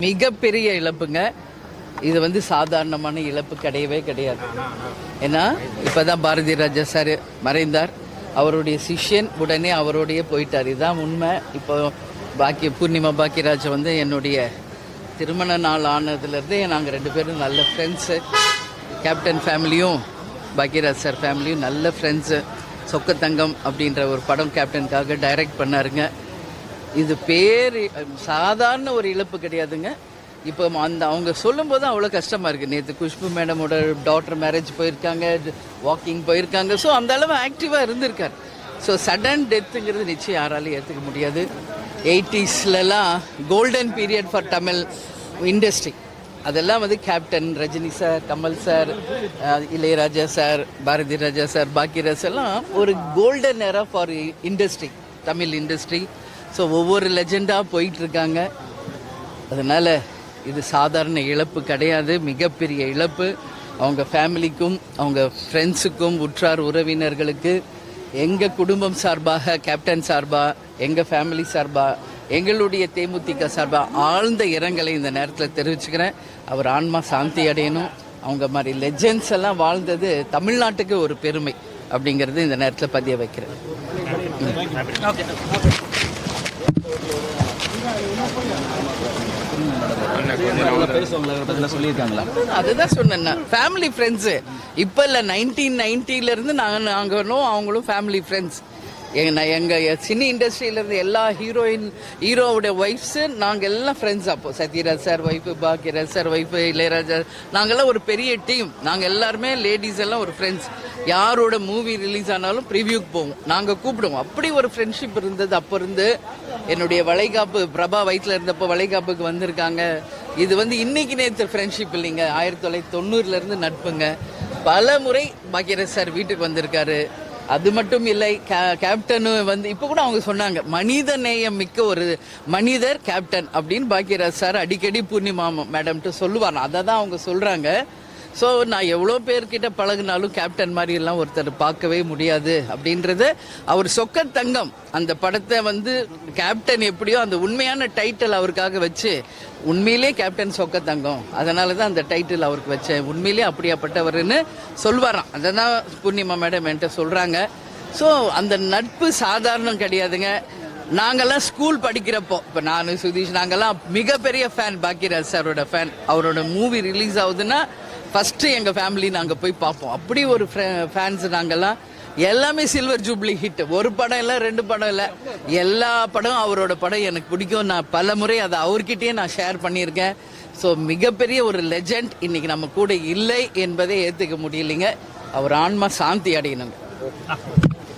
மிகப்பெரிய இழப்புங்க. இது வந்து சாதாரணமான இழப்பு கிடையவே கிடையாது. ஏன்னா இப்பதான் பாரதி ராஜா சார் மறைந்தார். அவருடைய சிஷ்யன் உடனே அவருடைய போயிட்டார். இதுதான் உண்மை. இப்போ பூர்ணிமா பாக்கியராஜ் வந்து என்னுடைய திருமண நாள் ஆனதுலேருந்தே நாங்கள் 2 பேரும் நல்ல ஃப்ரெண்ட்ஸு. கேப்டன் ஃபேமிலியும் பாக்கியராஜ் சார் ஃபேமிலியும் நல்ல ஃப்ரெண்ட்ஸு. சொக்கத்தங்கம் அப்படின்ற ஒரு படம் கேப்டனுக்காக டைரக்ட் பண்ணாருங்க. இது சாதாரண ஒரு இழப்பு கிடையாதுங்க. இப்போ அவங்க சொல்லும்போது அவ்வளோ கஷ்டமாக இருக்குது. நேற்று குஷ்பு மேடமோட டாட்டர் மேரேஜ் போயிருக்காங்க, வாக்கிங் போயிருக்காங்க. ஸோ அந்த அளவு ஆக்டிவாக இருந்திருக்கார். ஸோ சடன் டெத்துங்கிறது நிச்சயம் யாராலையும் ஏற்றுக்க முடியாது. 80ஸ்லாம் golden period for Tamil industry. அதெல்லாம் வந்து captain, Rajini sir, Kamal sir, Ilaiyaraaja sir, Bharathi Raja sir, Bhagyaraj எல்லாம் ஒரு golden era for industry, Tamil industry. So ஒவ்வொரு லெஜெண்டாக போயிட்டுருக்காங்க. அதனால் இது சாதாரண இழப்பு கிடையாது, மிகப்பெரிய இழப்பு. அவங்க ஃபேமிலிக்கும் அவங்க ஃப்ரெண்ட்ஸுக்கும் உற்றார் உறவினர்களுக்கு எங்கள் குடும்பம் சார்பாக, கேப்டன் சார்பாக, எங்கள் ஃபேமிலி சார்பாக, எங்களுடைய தேமுதிக சார்பாக ஆழ்ந்த இரங்கலை இந்த நேரத்தில் தெரிவிச்சுக்கிறேன். அவர் ஆன்மா சாந்தி அடையணும். அவங்க மாதிரி லெஜெண்ட்ஸ் எல்லாம் வாழ்ந்தது தமிழ்நாட்டுக்கு ஒரு பெருமை அப்படிங்கிறது இந்த நேரத்தில் பதிய வைக்கிறேன். அதுதான் சொன்னேன், ஃபேமிலி ஃப்ரெண்ட்ஸு. இப்போ இல்லை, 1990 நாங்களும் அவங்களும் ஃபேமிலி ஃப்ரெண்ட்ஸ். எங்கள் சினி இண்டஸ்ட்ரியிலேருந்து எல்லா ஹீரோவுடைய ஒய்ஃப்ஸு நாங்கள் எல்லாம் ஃப்ரெண்ட்ஸ். அப்போது Sathyaraj sir wife, Bhagyaraj sir wife, Ilaiyaraaja, நாங்கள்லாம் ஒரு பெரிய டீம். நாங்கள் எல்லாருமே லேடிஸ் எல்லாம் ஒரு ஃப்ரெண்ட்ஸ். யாரோட மூவி ரிலீஸ் ஆனாலும் ப்ரிவியூக்கு போவோம், நாங்கள் கூப்பிடுவோம். அப்படி ஒரு ஃப்ரெண்ட்ஷிப் இருந்தது. அப்போ இருந்து என்னுடைய வளைகாப்பு, பிரபா வயிற்றில் இருந்தப்போ வளைகாப்புக்கு வந்திருக்காங்க. இது வந்து இன்னைக்கு நேற்று ஃப்ரெண்ட்ஷிப் இல்லைங்க, 1990 நட்புங்க. பல முறை பாக்கியராஜ் சார் வீட்டுக்கு வந்திருக்காரு. அது மட்டும் இல்லை, கேப்டனு வந்து இப்போ கூட அவங்க சொன்னாங்க, மனித நேயம் மிக்க ஒரு மனிதர் கேப்டன் அப்படின்னு பாக்கியராஜ் சார் அடிக்கடி பூர்ணிமா மேடம்ட்டு சொல்லுவாங்க. அதை தான் அவங்க சொல்கிறாங்க. ஸோ நான் எவ்வளோ பேர்கிட்ட பழகினாலும் கேப்டன் மாதிரி எல்லாம் ஒருத்தர் பார்க்கவே முடியாது அப்படின்றது. அவர் சொக்கத்தங்கம் அந்த படத்தை வந்து கேப்டன் எப்படியோ அந்த உண்மையான டைட்டில் அவருக்காக வச்சு, உண்மையிலே கேப்டன் சொக்கத்தங்கம், அதனால தான் அந்த டைட்டில் அவருக்கு வச்சேன், உண்மையிலே அப்படியாப்பட்டவர்னு சொல்வாராம். அதை தான் பூர்ணிமா மேடம் என்கிட்ட சொல்கிறாங்க. ஸோ அந்த நட்பு சாதாரணம் கிடையாதுங்க. நாங்கள்லாம் ஸ்கூல் படிக்கிறப்போ, இப்போ நான், சுதீஷ், நாங்கள்லாம் மிகப்பெரிய ஃபேன், பாக்கியராஜ் சாரோட ஃபேன். அவரோட மூவி ரிலீஸ் ஆகுதுன்னா ஃபஸ்ட்டு எங்கள் ஃபேமிலி நாங்கள் போய் பார்ப்போம். அப்படி ஒரு ஃபேன்ஸ் நாங்கள்லாம். எல்லாமே சில்வர் ஜூப்ளி ஹிட். ஒரு படம் இல்லை, 2 படம் இல்லை, எல்லா படம் அவரோட படம் எனக்கு பிடிக்கும். நான் பல முறை அதை அவர்கிட்டயே நான் ஷேர் பண்ணியிருக்கேன். ஸோ மிகப்பெரிய ஒரு லெஜண்ட் இன்னைக்கு நம்ம கூட இல்லை என்பதை ஏற்றுக்க முடியலைங்க. அவர் ஆன்மா சாந்தி அடையணுங்க.